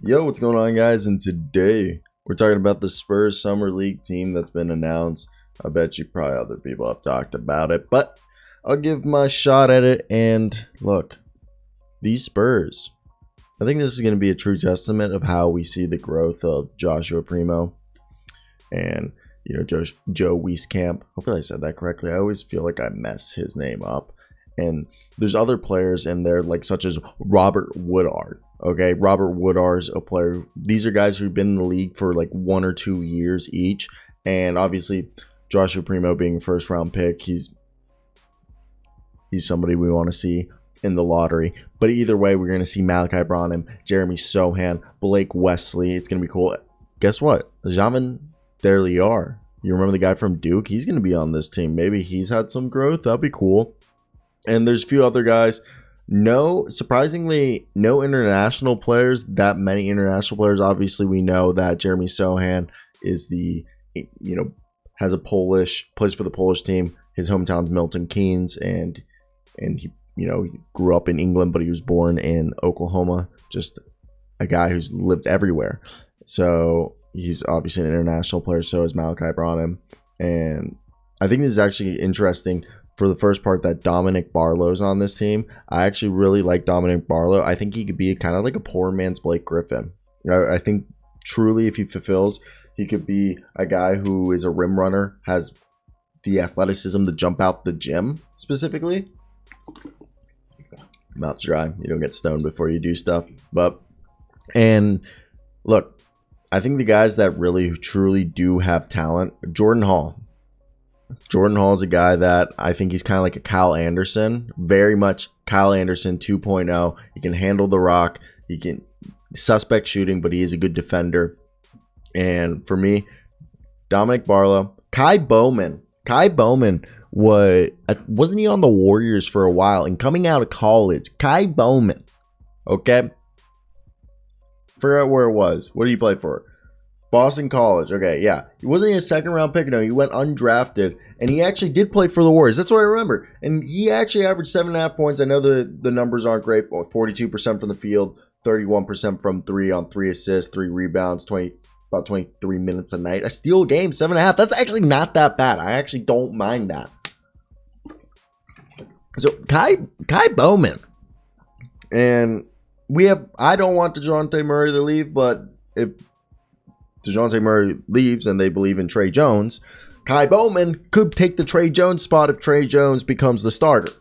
Yo, what's going on, guys? And today we're talking about the Spurs Summer League team that's been announced. I bet you probably other people have talked about it, but I'll give my shot at it. And look, these Spurs, I think this is going to be a true testament of how we see the growth of Joshua Primo and, Joe Wieskamp. Hopefully I said that correctly. I always feel like I mess his name up. And there's other players in there, like such as Robert Woodard. Okay, Robert Woodard's a player. These are guys who've been in the league for like 1 or 2 years each. And obviously, Joshua Primo being a first-round pick, he's somebody we want to see in the lottery. But either way, we're going to see Malaki Branham, Jeremy Sochan, Blake Wesley. It's going to be cool. Guess what? Jamin Derliar. You remember the guy from Duke? He's going to be on this team. Maybe he's had some growth. That'd be cool. And there's a few other guys. Surprisingly, no international players. That many international players. Obviously, we know that Jeremy Sochan is has a plays for the Polish team. His hometown's Milton Keynes, and he grew up in England, but he was born in Oklahoma. Just a guy who's lived everywhere. So he's obviously an international player. So is Malaki Branham, and I think this is actually interesting. For the first part, that Dominic Barlow's on this team. I actually really like Dominic Barlow. I think he could be kind of like a poor man's Blake Griffin. I think truly, if he fulfills, he could be a guy who is a rim runner, has the athleticism to jump out the gym specifically. Mouth's dry. You don't get stoned before you do stuff. And look, I think the guys that really truly do have talent, Jordan Hall is a guy that I think he's kind of like a Kyle Anderson, very much Kyle Anderson 2.0. He can handle the rock. He can suspect shooting, but he is a good defender. And for me, Dominic Barlow, Kai Bowman wasn't he on the Warriors for a while? And coming out of college, Kai Bowman, okay, forget where it was. What did he play for? Boston College. Okay, yeah. He wasn't a second-round pick. No, he went undrafted, and he actually did play for the Warriors. That's what I remember. And he actually averaged 7.5 points. I know the numbers aren't great, but 42% from the field, 31% from three on 3 assists, 3 rebounds, about 23 minutes a night. A steal game, 7.5. That's actually not that bad. I actually don't mind that. So, Kai Bowman. And I don't want DeJounte Murray to leave, but if DeJounte Murray leaves and they believe in Trey Jones, Kai Bowman could take the Trey Jones spot if Trey Jones becomes the starter.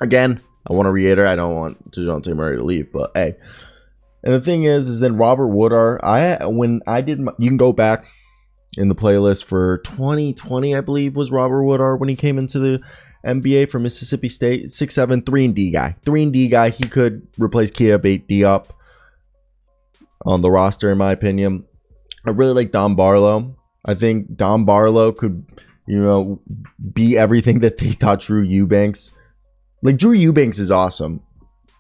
Again, I want to reiterate, I don't want DeJounte Murray to leave, but hey. And the thing is then Robert Woodard, you can go back in the playlist for 2020, I believe, was Robert Woodard when he came into the NBA for Mississippi State. 6'7", 3-and-D guy. 3-and-D guy, he could replace Kia Diop on the roster, in my opinion. I really like Dom Barlow. I think Dom Barlow could, be everything that they thought Drew Eubanks. Like, Drew Eubanks is awesome.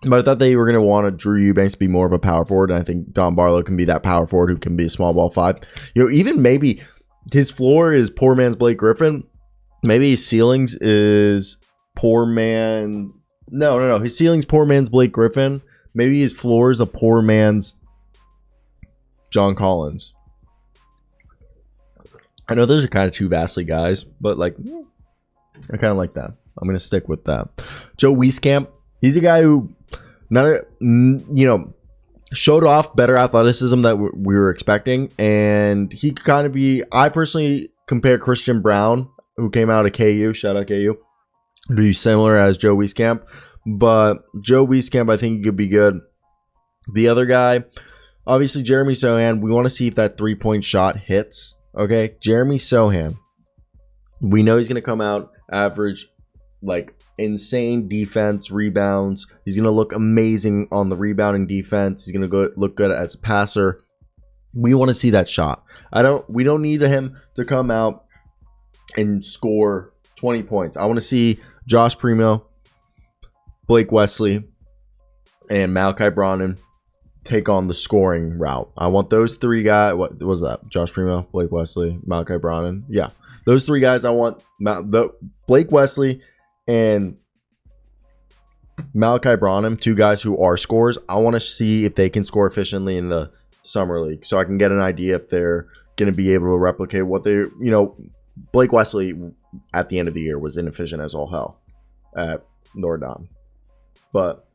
But I thought they were going to want Drew Eubanks to be more of a power forward. And I think Dom Barlow can be that power forward who can be a small ball 5. Even maybe his floor is poor man's Blake Griffin. Maybe his ceilings is poor man. No. His ceiling's poor man's Blake Griffin. Maybe his floor is a poor man's John Collins. I know those are kind of two vastly guys, but I kind of like that. I'm going to stick with that. Joe Wieskamp, he's a guy who, showed off better athleticism that we were expecting. And he could kind of be, I personally compare Christian Brown, who came out of KU, shout out KU, to be similar as Joe Wieskamp. But Joe Wieskamp, I think he could be good. The other guy, obviously Jeremy Sochan, we want to see if that 3-point shot hits. Okay, Jeremy Sochan. We know he's going to come out, average, insane defense, rebounds. He's going to look amazing on the rebounding defense. He's going to look good as a passer. We want to see that shot. We don't need him to come out and score 20 points. I want to see Josh Primo, Blake Wesley, and Malaki Branham take on the scoring route. I want those 3 guys. What was that? Josh Primo, Blake Wesley, Malaki Branham. Yeah, those 3 guys. I want Blake Wesley and Malaki Branham, 2 guys who are scorers. I want to see if they can score efficiently in the summer league, so I can get an idea if they're going to be able to replicate what they, Blake Wesley at the end of the year was inefficient as all hell at Notre Dame. But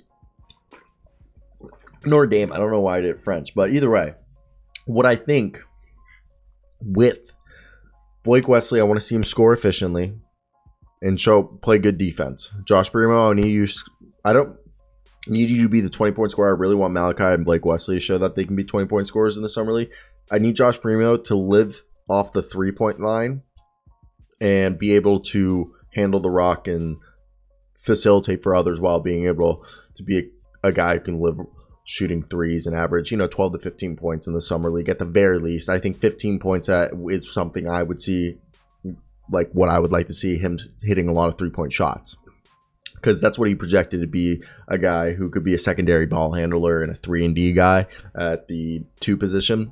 Notre Dame, I don't know why I did French, but either way, what I think with Blake Wesley, I want to see him score efficiently and play good defense. Josh Primo, I don't need you to be the 20-point scorer. I really want Malaki and Blake Wesley to show that they can be 20-point scorers in the summer league. I need Josh Primo to live off the 3-point line and be able to handle the rock and facilitate for others while being able to be a guy who can live shooting threes and average, 12 to 15 points in the summer league at the very least. I think 15 points is something I would see, like what I would like to see him hitting a lot of 3-point shots. Because that's what he projected to be, a guy who could be a secondary ball handler and a 3-and-D guy at the 2 position.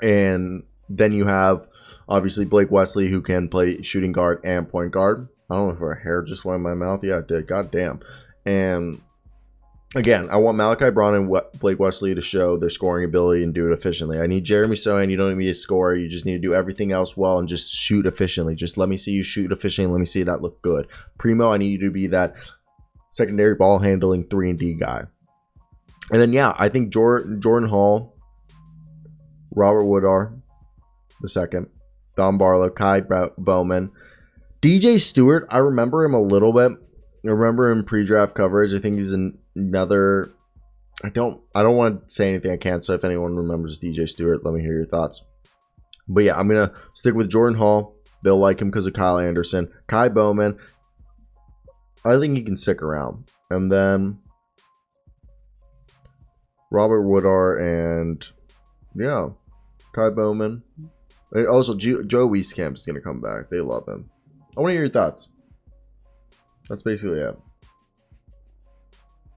And then you have, obviously, Blake Wesley, who can play shooting guard and point guard. I don't know if our hair just went in my mouth. Yeah, it did. God damn. And again, I want Malaki Branham and Blake Wesley to show their scoring ability and do it efficiently. I need Jeremy Sochan. You don't need me to score. You just need to do everything else well and just shoot efficiently. Just let me see you shoot efficiently. Let me see that look good. Primo, I need you to be that secondary ball handling 3-and-D guy. And then, yeah, I think Jordan Hall, Robert Woodard, the second, Don Barlow, Kai Bowman, DJ Stewart. I remember him a little bit. I remember him pre-draft coverage. I think he's another. I don't want to say anything I can't. So if anyone remembers DJ Stewart, let me hear your thoughts. But yeah, I'm gonna stick with Jordan Hall. They'll like him because of Kyle Anderson. Kai Bowman, I think he can stick around. And then Robert Woodard and yeah, Kai Bowman. And also, Joe Wieskamp is gonna come back. They love him. I want to hear your thoughts. That's basically it.